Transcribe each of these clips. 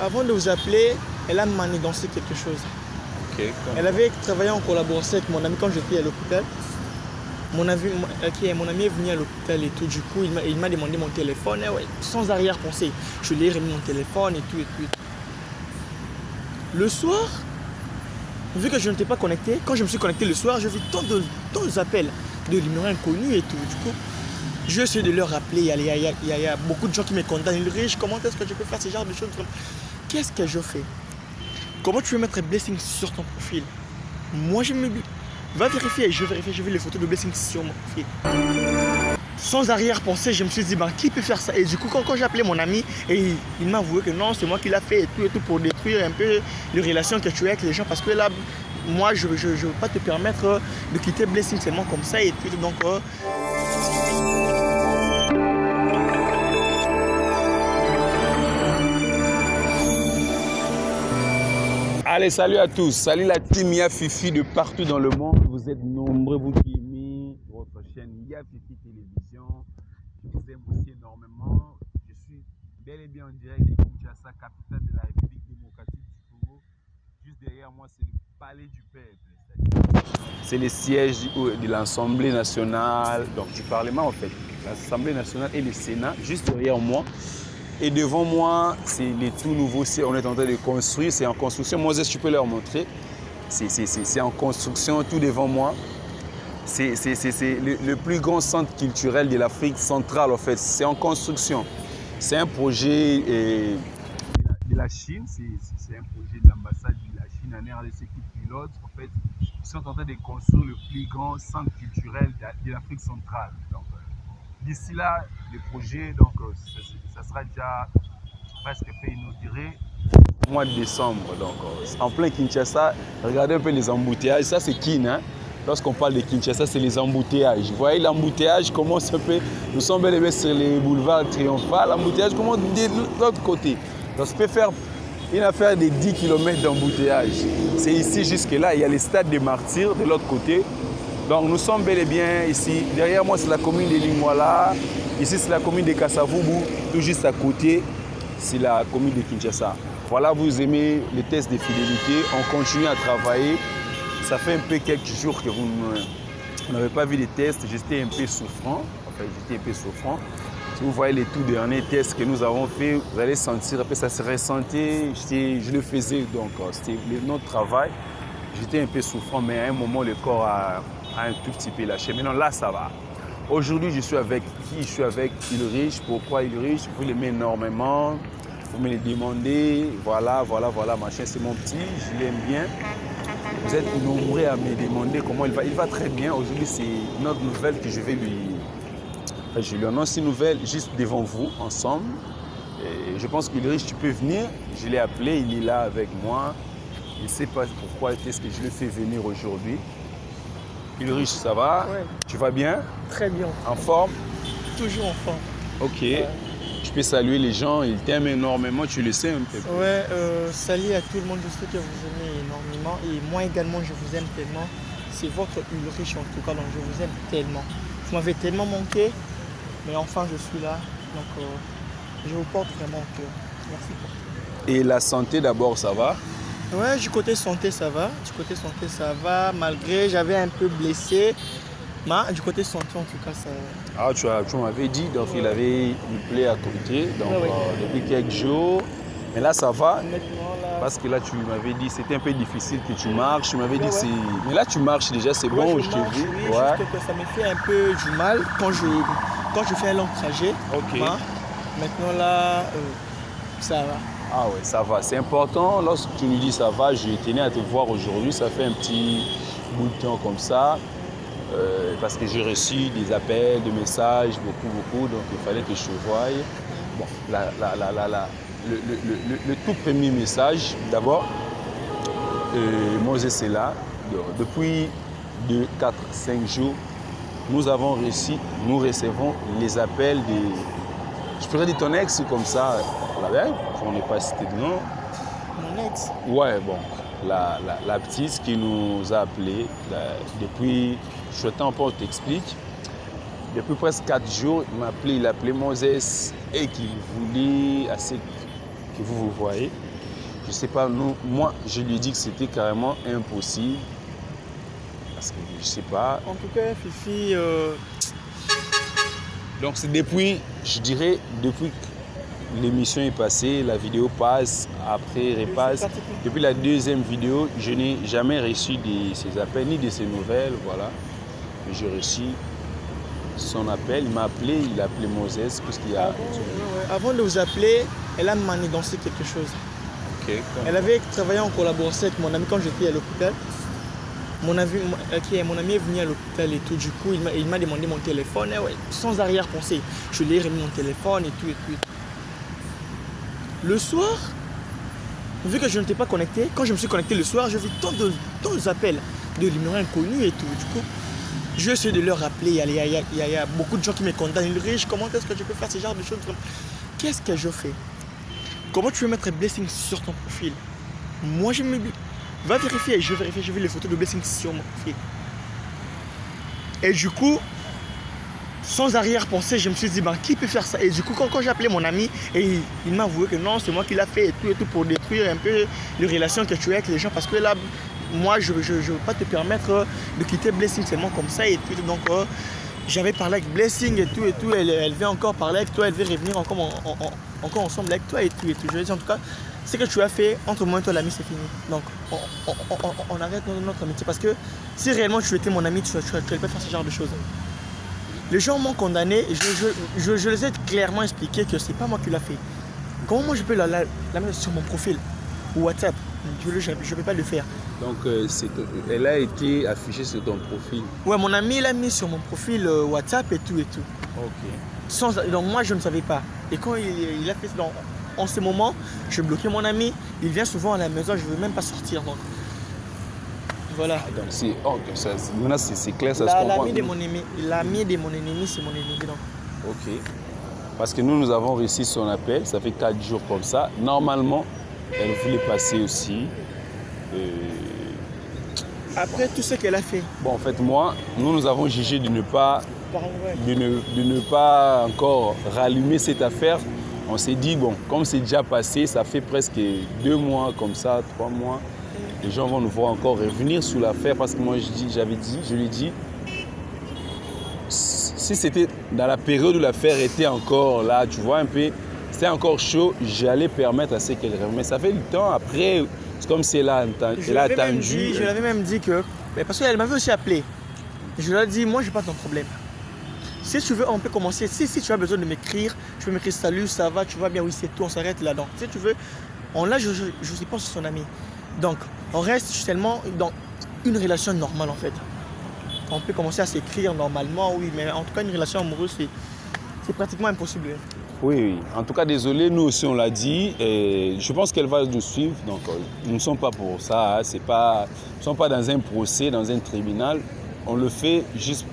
avant de vous appeler, elle a manigancé quelque chose. Ok. Elle avait travaillé en collaboration avec mon ami quand j'étais à l'hôpital. Mon ami est venu à l'hôpital et tout. Du coup, il m'a demandé mon téléphone. Et ouais, sans arrière-pensée. Je lui ai remis mon téléphone et tout. Le soir, vu que je n'étais pas connecté, quand je me suis connecté le soir, j'ai vu tant d'appels de numéros inconnus et tout. Du coup, j'ai essayé de leur rappeler. Il y a beaucoup de gens qui me condamnent. Ils disent, comment est-ce que je peux faire ce genre de choses? Qu'est-ce que je fais? Comment tu veux mettre Blessing sur ton profil? Moi, je me dis, va vérifier. Je vérifie, j'ai vu les photos de Blessing sur mon profil. Sans arrière-pensée, je me suis dit, qui peut faire ça? Et du coup, quand j'ai appelé mon ami, et il m'a avoué que non, c'est moi qui l'ai fait et tout pour détruire un peu les relations que tu as avec les gens. Parce que là, moi, je ne veux pas te permettre de quitter Blessing seulement comme ça et tout. Donc, Allez, salut à tous. Salut la team Y'a Fifi de partout dans le monde. Vous êtes nombreux, vous qui aimez votre chaîne Y'a Fifi Télévision. Je vous aime aussi énormément. Je suis bel et bien en direct de Kinshasa, capitale de la République démocratique du Congo. Juste derrière moi, c'est le palais du peuple. C'est le siège de l'Assemblée nationale, donc du Parlement en fait. L'Assemblée nationale et le Sénat, juste derrière moi. Et devant moi, c'est les tout nouveaux, on est en train de construire, c'est en construction. Moses, tu peux leur montrer. C'est en construction, tout devant moi. C'est le plus grand centre culturel de l'Afrique centrale, en fait. C'est en construction. C'est un projet de la Chine, c'est un projet de l'ambassade de la Chine en RDC qui pilote. En fait, ils sont en train de construire le plus grand centre culturel de l'Afrique centrale. Donc, d'ici là, le projet, donc, ça sera déjà presque fait inaugurer au mois de décembre. Donc, en plein Kinshasa, regardez un peu les embouteillages. Ça, c'est Kin. Hein? Lorsqu'on parle de Kinshasa, c'est les embouteillages. Vous voyez, l'embouteillage commence un peu. Nous sommes bel et bien sur les boulevards triomphal. L'embouteillage commence de l'autre côté. Donc, ça peut faire une affaire de 10 km d'embouteillage. C'est ici, jusque-là. Il y a les stades des martyrs de l'autre côté. Donc nous sommes bel et bien ici. Derrière moi, c'est la commune de Lingwala. Ici, c'est la commune de Kasavubu. Tout juste à côté, c'est la commune de Kinshasa. Voilà, vous aimez les tests de fidélité. On continue à travailler. Ça fait un peu quelques jours que vous n'avez pas vu les tests. J'étais un peu souffrant. Si vous voyez les tout derniers tests que nous avons faits, vous allez sentir un peu, ça se ressentait. Je le faisais, donc c'était notre travail. J'étais un peu souffrant, mais à un moment, le corps a un tout petit peu lâché. Maintenant, là, ça va. Aujourd'hui, je suis avec qui? Je suis avec Ulrich. Pourquoi Ulrich? Vous l'aimez énormément. Vous me le demandez. Voilà, machin, c'est mon petit. Je l'aime bien. Vous êtes nombreux à me demander comment il va. Il va très bien. Aujourd'hui, c'est une autre nouvelle que je vais lui... Je lui annonce une nouvelle juste devant vous, ensemble. Et je pense qu'Ulrich, tu peux venir. Je l'ai appelé, il est là avec moi. Il ne sait pas pourquoi est-ce que je le fais venir aujourd'hui. Ulrich, ça va? Ouais. Tu vas bien? très bien. En forme? Toujours en forme. Ok. Je peux saluer les gens, ils t'aiment énormément, tu le sais un peu. Ouais, salut à tout le monde, je sais que vous aimez énormément. Et moi également, je vous aime tellement. C'est votre Ulrich en tout cas, donc je vous aime tellement. Vous m'avez tellement manqué, mais enfin je suis là. Donc je vous porte vraiment au cœur. Merci pour tout. Et la santé d'abord, ça va? Ouais, du côté santé, ça va. Du côté santé, ça va. Malgré, j'avais un peu blessé. Mais du côté santé, en tout cas, ça va. Ah, tu m'avais dit, donc il avait une plaie à côté, donc Ouais. depuis quelques jours. Mais là, ça va. Maintenant, là... Parce que là, tu m'avais dit, c'était un peu difficile que tu marches. Tu m'avais dit que c'est... Ouais. Mais là, tu marches déjà, c'est bon, je t'ai marche, vu. oui, juste que ça me fait un peu du mal quand je fais un long trajet. Ok. Maintenant, là, ça va. Ah ouais, ça va. C'est important. Lorsque tu nous dis ça va, je tenais à te voir aujourd'hui. Ça fait un petit bout de temps comme ça. Parce que j'ai reçu des appels, des messages, beaucoup. Donc il fallait que je te voie. Bon, le tout premier message, d'abord, Moses est là. Depuis 2, 4, 5 jours, nous recevons les appels de... Je pourrais dire ton ex comme ça, on n'est pas cité de nom. Mon ex? Ouais, bon, la petite qui nous a appelés depuis, je t'en pas, je t'explique. Depuis presque 4 jours, il m'a appelé, il a appelé Moses et qu'il voulait assez que vous voyez. Je sais pas, moi, je lui ai dit que c'était carrément impossible. Parce que je sais pas. En tout cas, Fifi, Donc c'est depuis, je dirais, depuis que l'émission est passée, la vidéo passe, après repasse. Depuis la deuxième vidéo, je n'ai jamais reçu ses appels ni de ses nouvelles, voilà. J'ai reçu son appel, il m'a appelé, il a appelé Moses, puisqu'il y a... Avant de vous appeler, elle a manigancé quelque chose. Okay, elle avait travaillé en collaboration avec mon ami quand j'étais à l'hôpital. Mon ami est venu à l'hôpital et tout, du coup il m'a demandé mon téléphone, et ouais, sans arrière-pensée. Je lui ai remis mon téléphone et tout. Le soir, vu que je n'étais pas connecté, quand je me suis connecté le soir, j'ai vu tant d'appels de numéros inconnus et tout. Du coup, j'ai essayé de leur rappeler, il y a beaucoup de gens qui me condamnent. Ils disent, comment est-ce que je peux faire ce genre de choses? Qu'est-ce que je fais? Comment tu veux mettre Blessing sur ton profil? Moi, je me dis, va vérifier, je vérifie, j'ai vu les photos de Blessing sur mon profil. Et du coup, sans arrière-pensée, je me suis dit, qui peut faire ça? Et du coup, quand j'ai appelé mon ami, et il m'a avoué que non, c'est moi qui l'ai fait et tout pour détruire un peu les relations que tu as avec les gens. Parce que là, moi, je ne veux pas te permettre de quitter Blessing seulement comme ça et tout. Donc, j'avais parlé avec Blessing et tout. Elle veut encore parler avec toi, elle veut revenir encore ensemble avec toi et tout. Je lui ai dit, en tout cas, ce que tu as fait entre moi et toi, l'ami, c'est fini. Donc, on arrête notre amitié. Parce que si réellement tu étais mon ami, tu n'allais pas faire ce genre de choses. Les gens m'ont condamné, je les ai clairement expliqué que c'est pas moi qui l'a fait. Comment moi je peux la mettre sur mon profil WhatsApp? Je ne peux pas le faire. Donc elle a été affichée sur ton profil? Ouais, mon ami l'a mis sur mon profil WhatsApp et tout. Ok. Donc moi je ne savais pas. Et quand il a fait ça, en ce moment, je bloquais mon ami. Il vient souvent à la maison, je ne veux même pas sortir. Donc voilà. Donc c'est clair, ça se comprend. L'ami de mon ennemi, c'est mon ennemi. Donc. Ok. Parce que nous avons réussi son appel, ça fait 4 jours comme ça. Normalement, elle voulait passer aussi. Après tout ce qu'elle a fait. Bon, en fait, nous avons jugé de ne pas encore rallumer cette affaire. On s'est dit, bon, comme c'est déjà passé, ça fait presque 2 mois comme ça, 3 mois. Les gens vont nous voir encore revenir sur l'affaire parce que moi, je lui ai dit, si c'était dans la période où l'affaire était encore là, tu vois un peu, c'était encore chaud, j'allais permettre à ce qu'elle revienne. Mais ça fait du temps, après, c'est comme si elle a attendu. Je l'avais même dit que, parce qu'elle m'avait aussi appelé. Je lui ai dit, moi, je n'ai pas ton problème. Si tu veux, on peut commencer. Si tu as besoin de m'écrire, je peux m'écrire salut, ça va, tu vas bien, oui, c'est tout, on s'arrête là. Donc, si tu veux, là, je ne suis pas son ami. Donc, on reste seulement dans une relation normale en fait. On peut commencer à s'écrire normalement, oui, mais en tout cas, une relation amoureuse, c'est pratiquement impossible. Oui. En tout cas, désolé, nous aussi, on l'a dit. Et je pense qu'elle va nous suivre. Donc, nous ne sommes pas pour ça. Nous ne sommes pas dans un procès, dans un tribunal. On le fait juste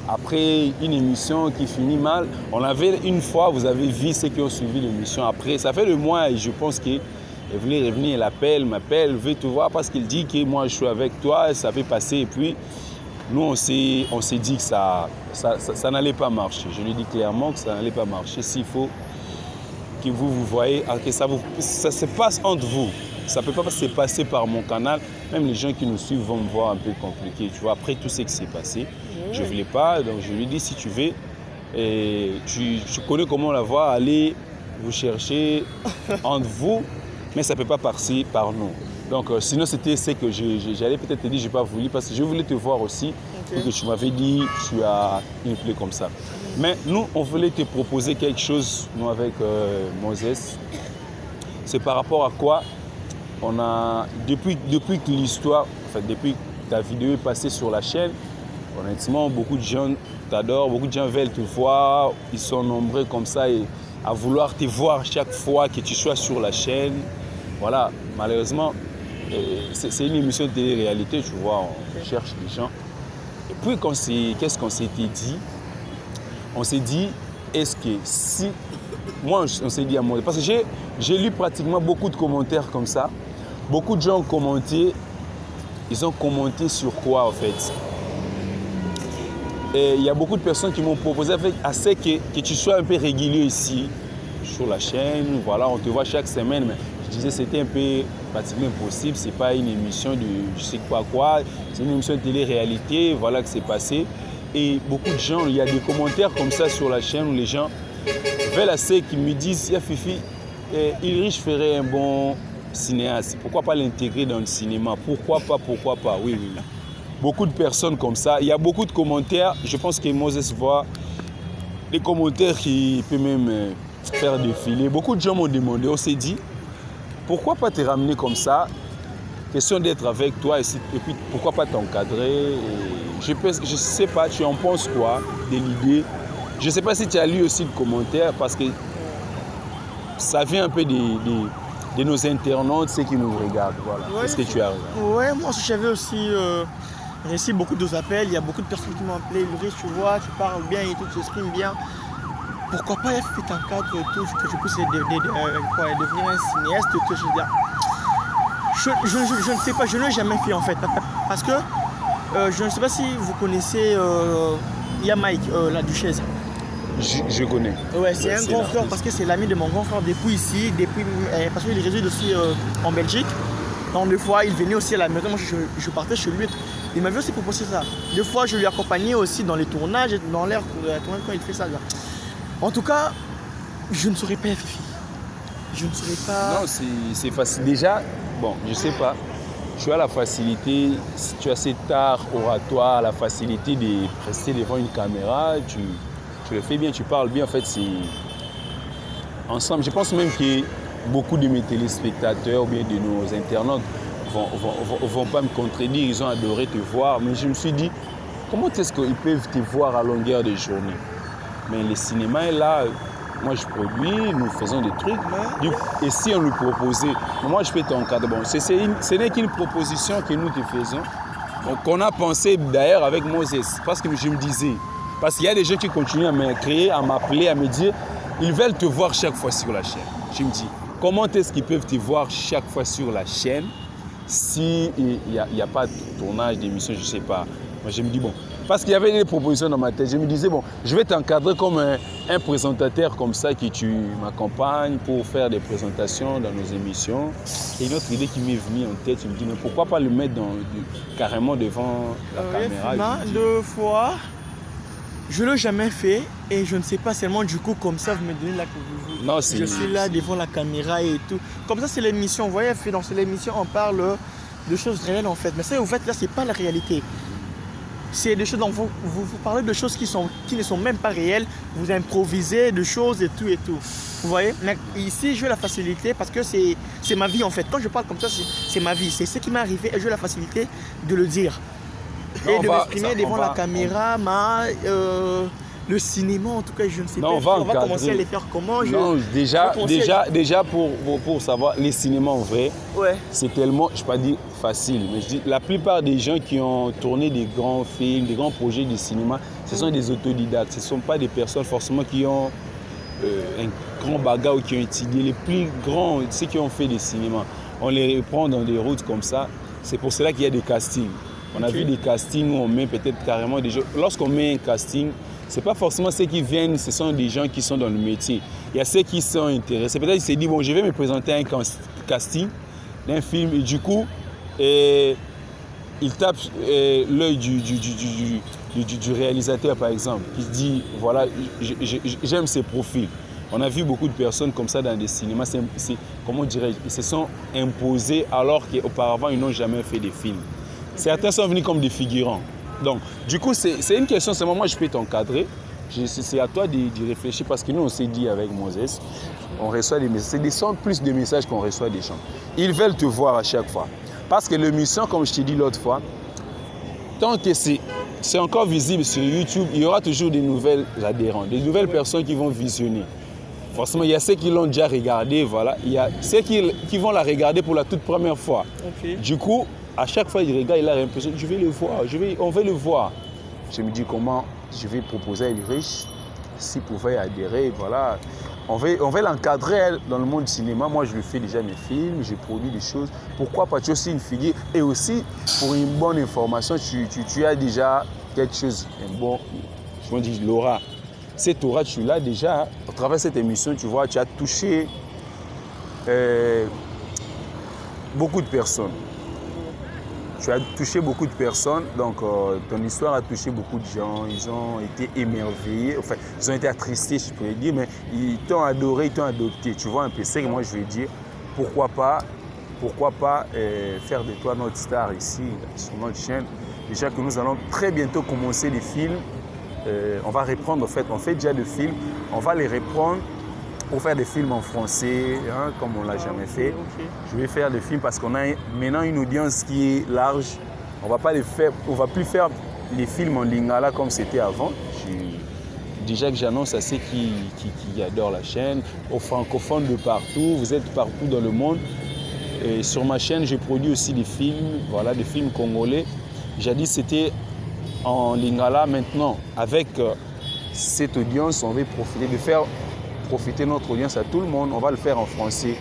après une émission qui finit mal. On avait une fois, vous avez vu ceux qui ont suivi l'émission. Après, ça fait 2 mois et je pense que elle voulait revenir, elle m'appelle, elle veut te voir parce qu'il dit que moi je suis avec toi, ça fait passer. Et puis, nous on s'est dit que ça n'allait pas marcher. Je lui ai dit clairement que ça n'allait pas marcher. S'il faut que vous voyez, que ça se passe entre vous. Ça ne peut pas se passer par mon canal. Même les gens qui nous suivent vont me voir un peu compliqué. Tu vois, après tout ce qui s'est passé, je ne voulais pas. Donc je lui ai dit, si tu veux, tu connais comment la voir, allez vous chercher entre vous. Mais ça ne peut pas passer par nous. Donc, sinon, c'était ce que j'allais peut-être te dire, je n'ai pas voulu, parce que je voulais te voir aussi, et que tu m'avais dit, tu as une plaie comme ça. Mais nous, on voulait te proposer quelque chose, nous, avec Moses. C'est par rapport à quoi on a, depuis que l'histoire, depuis que ta vidéo est passée sur la chaîne, honnêtement, beaucoup de gens t'adorent, beaucoup de gens veulent te voir, ils sont nombreux comme ça, et à vouloir te voir chaque fois que tu sois sur la chaîne. Voilà, malheureusement, c'est une émission de télé-réalité, tu vois, on cherche des gens. Et puis, qu'est-ce qu'on s'était dit? On s'est dit, est-ce que si... Moi, on s'est dit à moi, parce que j'ai lu pratiquement beaucoup de commentaires comme ça. Beaucoup de gens ont commenté. Ils ont commenté sur quoi, en fait? Et il y a beaucoup de personnes qui m'ont proposé à ce que tu sois un peu régulier ici. sur la chaîne. Voilà, on te voit chaque semaine. Mais je disais c'était un peu pratiquement impossible. C'est pas une émission de je sais pas quoi. C'est une émission de télé-réalité. Voilà que c'est passé. Et beaucoup de gens, il y a des commentaires comme ça sur la chaîne où les gens veulent assez qu'ils me disent, ya Fifi, Ulrich ferait un bon cinéaste. Pourquoi pas l'intégrer dans le cinéma? Pourquoi pas? Oui, oui. Beaucoup de personnes comme ça. Il y a beaucoup de commentaires. Je pense que Moses voit des commentaires qui peuvent même faire défiler. Beaucoup de gens m'ont demandé, on s'est dit, pourquoi pas te ramener comme ça? Question d'être avec toi et puis pourquoi pas t'encadrer? Je ne sais pas, tu en penses quoi de l'idée? Je ne sais pas si tu as lu aussi le commentaire parce que ça vient un peu de nos internautes, ceux qui nous regardent. Voilà. Ouais, Est-ce que tu as regardé? Ouais, moi j'avais aussi reçu beaucoup d'appels. Il y a beaucoup de personnes qui m'ont appelé. Ulrich, tu vois, tu parles bien et tout, tu exprimes bien. Pourquoi pas faire un cadre et tout, que je puisse devenir un cinéaste et tout, je ne sais pas, je ne l'ai jamais fait en fait. Parce que je ne sais pas si vous connaissez il y a Mike, la Duchesse. Je connais. Ouais, c'est un grand frère parce que c'est l'ami de mon grand frère depuis ici, parce qu'il réside aussi en Belgique. Donc des fois, il venait aussi à la maison, moi je partais chez lui. Il m'avait aussi proposé ça. Des fois, je lui accompagnais aussi dans les tournages, dans l'air tournage quand il fait ça. Là. En tout cas, je ne saurais pas Fifi. Je ne saurais pas... Non, c'est facile. Déjà, bon, je sais pas. Tu as la facilité, si tu as cet art oratoire, la facilité de rester devant une caméra, tu le fais bien, tu parles bien. En fait, c'est ensemble. Je pense même que beaucoup de mes téléspectateurs ou bien de nos internautes vont pas me contredire. Ils ont adoré te voir. Mais je me suis dit, comment est-ce qu'ils peuvent te voir à longueur de journée? Mais le cinéma est là. Moi, je produis, nous faisons des trucs. Et si on nous proposait, moi, je fais ton cadre. Bon, ce n'est qu'une proposition que nous te faisons. Donc, on a pensé d'ailleurs avec Moses. Parce que je me disais, parce qu'il y a des gens qui continuent à m'écrire, à m'appeler, à me dire, ils veulent te voir chaque fois sur la chaîne. Je me dis, comment est-ce qu'ils peuvent te voir chaque fois sur la chaîne s'il n'y a pas de tournage d'émission, je ne sais pas. Moi, je me dis, bon, parce qu'il y avait des propositions dans ma tête. Je me disais, bon, je vais t'encadrer comme un présentateur comme ça, que tu m'accompagnes pour faire des présentations dans nos émissions. Et une autre idée qui m'est venue en tête, je me dis, mais pourquoi pas le mettre carrément devant la caméra? Deux fois, je ne l'ai jamais fait et je ne sais pas seulement du coup, comme ça, vous me donnez la non, je suis là devant la caméra et tout. Comme ça, c'est l'émission. Vous voyez, dans l'émission, on parle de choses réelles en fait. Mais ça, en fait, là, ce n'est pas la réalité. C'est des choses dont vous parlez de choses qui ne sont même pas réelles. Vous improvisez de choses et tout et tout. Vous voyez? Mais ici, j'ai la facilité parce que c'est ma vie en fait. Quand je parle comme ça, c'est ma vie. C'est ce qui m'est arrivé et j'ai la facilité de le dire. Et de m'exprimer devant la caméra, le cinéma en tout cas, je ne sais pas. On va commencer à les faire comment? Non, déjà pour savoir, les cinémas en vrai, ouais. C'est tellement, je ne vais pas dire facile, mais je dis la plupart des gens qui ont tourné des grands films, des grands projets de cinéma, ce sont des autodidactes. Ce ne sont pas des personnes forcément qui ont un grand bagage ou qui ont étudié. Les plus grands, ceux qui ont fait des cinémas, on les reprend dans des routes comme ça. C'est pour cela qu'il y a des castings. On a vu des castings où on met peut-être carrément des gens. Lorsqu'on met un casting, ce n'est pas forcément ceux qui viennent, ce sont des gens qui sont dans le métier. Il y a ceux qui sont intéressés. Peut-être qu'ils se disent, bon, je vais me présenter à un casting d'un film et du coup, ils tapent l'œil du réalisateur, par exemple, qui se dit, voilà, j'aime ces profils. On a vu beaucoup de personnes comme ça dans des cinémas, comment dirais-je, ils se sont imposés alors qu'auparavant, ils n'ont jamais fait des films. Certains sont venus comme des figurants. Donc, du coup, c'est une question, c'est moi, je peux t'encadrer. C'est à toi d'y réfléchir parce que nous, on s'est dit avec Moses, on reçoit des messages. C'est plus de messages qu'on reçoit des gens. Ils veulent te voir à chaque fois. Parce que l'émission, comme je t'ai dit l'autre fois, tant que c'est encore visible sur YouTube, il y aura toujours des nouvelles adhérents, des nouvelles personnes qui vont visionner. Forcément, il y a ceux qui l'ont déjà regardé, voilà. Il y a ceux qui vont la regarder pour la toute première fois. Okay. Du coup, à chaque fois, il regarde, il a l'impression, je vais le voir, on va le voir. Je me dis comment je vais proposer à Ulrich, s'il pouvait adhérer, voilà. On va l'encadrer dans le monde du cinéma. Moi, je lui fais déjà mes films, j'ai produit des choses. Pourquoi pas? Tu es aussi une figure. Et aussi, pour une bonne information, tu as déjà quelque chose, un bon, je me dis, l'aura. cette aura, tu l'as déjà. À travers cette émission, tu vois, tu as touché beaucoup de personnes. Tu as touché beaucoup de personnes, donc ton histoire a touché beaucoup de gens. Ils ont été émerveillés, enfin, ils ont été attristés, je pourrais dire, mais ils t'ont adoré, ils t'ont adopté. Tu vois un peu, c'est que moi je vais dire, pourquoi pas faire de toi notre star ici, sur notre chaîne. Déjà que nous allons très bientôt commencer les films. On va reprendre, en fait, on fait déjà des films, on va les reprendre pour faire des films en français, hein, comme on ne l'a jamais fait. Okay. Je vais faire des films parce qu'on a maintenant une audience qui est large. On va plus faire les films en lingala comme c'était avant. Déjà que j'annonce à ceux qui adorent la chaîne, aux francophones de partout, vous êtes partout dans le monde. Et sur ma chaîne, j'ai produit aussi des films, voilà, des films congolais. Jadis, c'était en lingala. Maintenant, avec cette audience, on va profiter de faire profiter notre audience à tout le monde. On va le faire en français.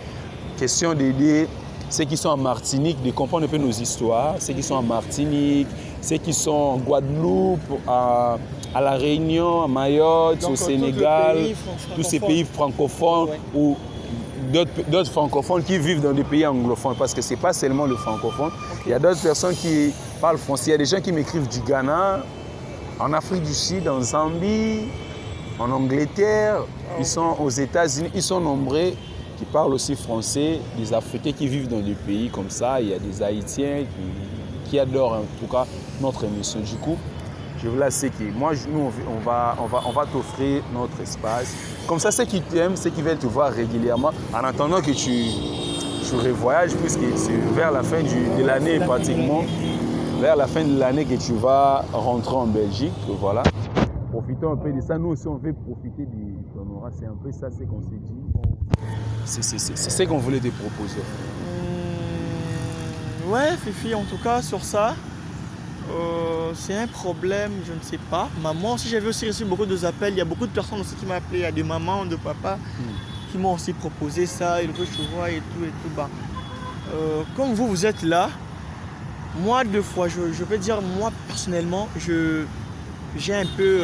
Question d'aider ceux qui sont en Martinique, de comprendre un peu nos histoires, ceux qui sont en Martinique, ceux qui sont en Guadeloupe, à La Réunion, à Mayotte, donc, au Sénégal, tous ces pays francophones, ouais. Ou d'autres francophones qui vivent dans des pays anglophones, parce que ce n'est pas seulement le francophone. Okay. Il y a d'autres personnes qui parlent français. Il y a des gens qui m'écrivent du Ghana, en Afrique du Sud, en Zambie, en Angleterre, ils sont aux États-Unis, ils sont nombreux qui parlent aussi français, des Africains qui vivent dans des pays comme ça. Il y a des Haïtiens qui adorent en tout cas notre émission. Du coup, je vous laisse que moi, nous, on va t'offrir notre espace. Comme ça, ceux qui t'aiment, ceux qui veulent te voir régulièrement, en attendant que tu revoyages, puisque c'est vers la fin de l'année pratiquement, vers la fin de l'année que tu vas rentrer en Belgique, voilà. Profitons un peu de ça. Nous aussi, on veut profiter du Honora. C'est un peu ça, c'est qu'on s'est dit. C'est ce qu'on voulait te proposer. Ouais, Fifi, en tout cas, sur ça, c'est un problème, je ne sais pas. Maman, si j'avais aussi reçu beaucoup d'appels, il y a beaucoup de personnes aussi qui m'ont appelé, il y a des mamans, de papa, qui m'ont aussi proposé ça, ils veulent que je vois et tout. Bah, comme vous êtes là, moi, deux fois, je peux dire, moi, personnellement, j'ai un peu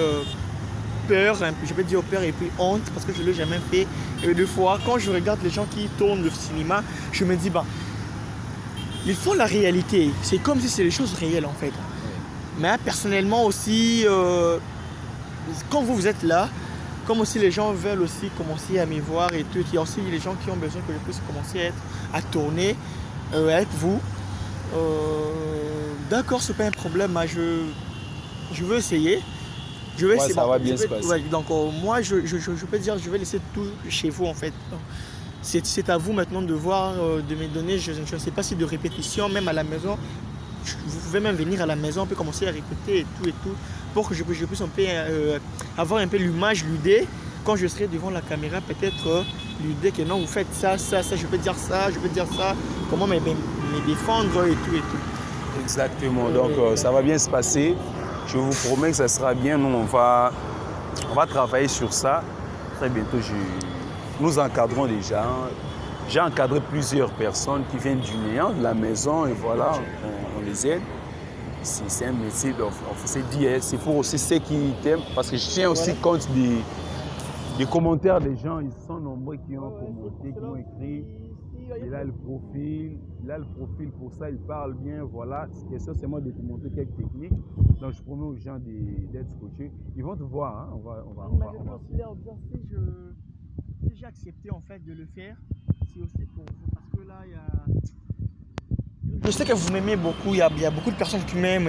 peur, je peux dire peur et puis honte parce que je ne l'ai jamais fait. Et deux fois, quand je regarde les gens qui tournent le cinéma, je me dis, bah, ils font la réalité. C'est comme si c'est les choses réelles en fait. Mais personnellement aussi, quand vous êtes là, comme aussi les gens veulent aussi commencer à me voir et tout, il y a aussi les gens qui ont besoin que je puisse commencer à tourner avec vous. D'accord, c'est pas un problème, mais je veux essayer. Ça va bien se passer. Ouais, donc moi, je peux dire, je vais laisser tout chez vous en fait. C'est à vous maintenant de voir, de me donner, je ne sais pas si de répétition, même à la maison. Vous pouvez même venir à la maison, on peut commencer à répéter et tout, pour que je puisse un peu, avoir un peu l'image, l'idée. Quand je serai devant la caméra, peut-être l'idée que non, vous faites ça, je peux dire ça, comment me défendre et tout. Exactement, donc ça va bien se passer. Je vous promets que ça sera bien. Nous, on va travailler sur ça. Très bientôt, nous encadrons déjà. J'ai encadré plusieurs personnes qui viennent du néant, de la maison, et voilà, on les aide. C'est un métier, c'est pour aussi ceux qui t'aiment, parce que je tiens aussi compte des commentaires des gens. Ils sont nombreux qui ont commenté, qui ont écrit. Il a le profil pour ça, il parle bien, voilà. C'est question seulement de te montrer quelques techniques. Donc je promets aux gens d'être coachés. Ils vont te voir, hein. On va. Si j'ai accepté en fait de le faire, c'est aussi pour vous. Parce que là, il y a... Je sais que vous m'aimez beaucoup, il y a beaucoup de personnes qui m'aiment.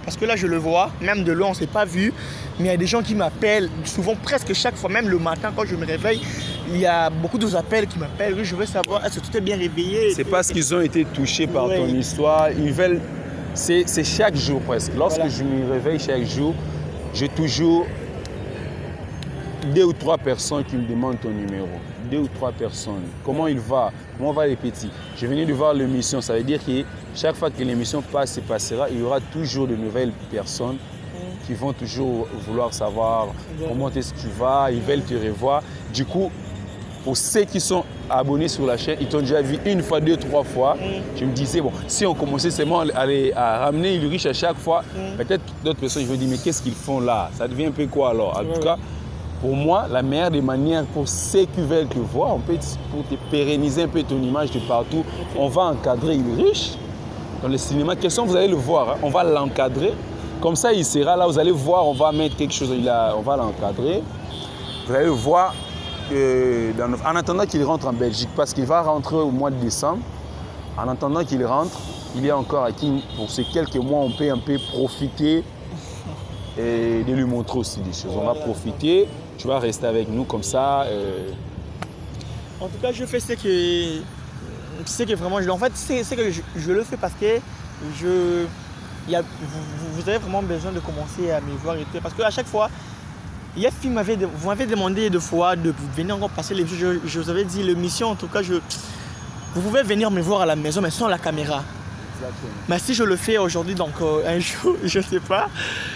Parce que là, je le vois, même de loin, on ne s'est pas vu. Mais il y a des gens qui m'appellent, souvent presque chaque fois, même le matin quand je me réveille. Il y a beaucoup d'appels qui m'appellent. Je veux savoir, est-ce que tu t'es bien réveillé? C'est parce qu'ils ont été touchés par ton histoire. Ils veulent... C'est chaque jour presque. Lorsque je me réveille chaque jour, j'ai toujours 2 ou 3 personnes qui me demandent ton numéro. 2 ou 3 personnes. Comment il va? Comment va les petits? Je venais de voir l'émission. Ça veut dire que chaque fois que l'émission passe et passera, il y aura toujours de nouvelles personnes qui vont toujours vouloir savoir comment est-ce que tu vas. Ils veulent te revoir. Du coup, pour ceux qui sont abonnés sur la chaîne, ils t'ont déjà vu 1 fois, 2, 3 fois. Je me disais, bon, si on commençait seulement à ramener le riche à chaque fois, peut-être d'autres personnes, je me dis, mais qu'est-ce qu'ils font là? Ça devient un peu quoi alors? En tout cas, pour moi, la meilleure des manières pour ceux qui veulent te voir, pour te pérenniser un peu ton image de partout, on va encadrer Ulrich dans le cinéma. Question, vous allez le voir, hein, on va l'encadrer. Comme ça, il sera là, vous allez voir, on va mettre quelque chose, on va l'encadrer. Vous allez le voir en attendant qu'il rentre en Belgique, parce qu'il va rentrer au mois de décembre. En attendant qu'il rentre, il est encore à qui, pour ces quelques mois, on peut un peu profiter et de lui montrer aussi des choses. On va profiter, tu vas rester avec nous comme ça. En tout cas, je fais ce que vraiment, en fait, c'est que je le fais parce que vous avez vraiment besoin de commencer à me voir et tout. Parce qu'à chaque fois, vous m'avez demandé deux fois de venir encore passer les choses. Je vous avais dit, l'émission, en tout cas, vous pouvez venir me voir à la maison, mais sans la caméra. Exactement. Mais si je le fais aujourd'hui, donc un jour, je ne sais pas.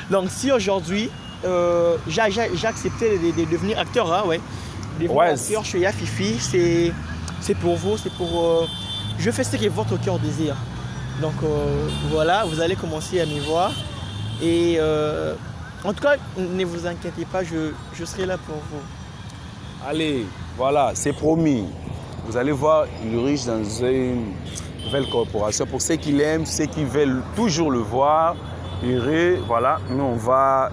Donc si aujourd'hui, j'ai accepté de devenir acteur, hein, ouais. Devenir acteur chez Yafifi, c'est pour vous, c'est pour... je fais ce que votre cœur désire. Donc voilà, vous allez commencer à me voir. Et en tout cas, ne vous inquiétez pas, je serai là pour vous. Allez, voilà, c'est promis. Vous allez voir Ulrich dans une nouvelle corporation. Pour ceux qui l'aiment, ceux qui veulent toujours le voir, voilà, nous on va,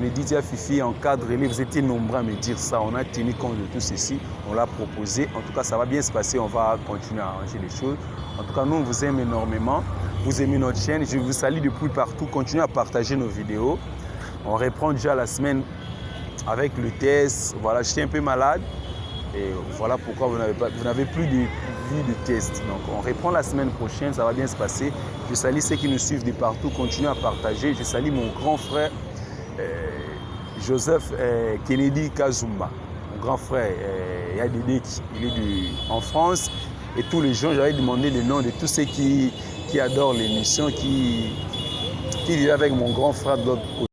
le DJ Fifi encadrer, vous étiez nombreux à me dire ça, on a tenu compte de tout ceci, on l'a proposé. En tout cas, ça va bien se passer, on va continuer à arranger les choses. En tout cas, nous on vous aime énormément, vous aimez notre chaîne, je vous salue depuis partout, continuez à partager nos vidéos. On reprend déjà la semaine avec le test, voilà, j'étais un peu malade. Et voilà pourquoi vous n'avez plus de vue de test. Donc on reprend la semaine prochaine, ça va bien se passer. Je salue ceux qui nous suivent de partout, continuez à partager. Je salue mon grand frère Joseph Kennedy Kazumba. Mon grand frère Yadede, il est en France. Et tous les gens, j'avais demandé le nom de tous ceux qui adorent l'émission, qui vivent avec mon grand frère de l'autre côté.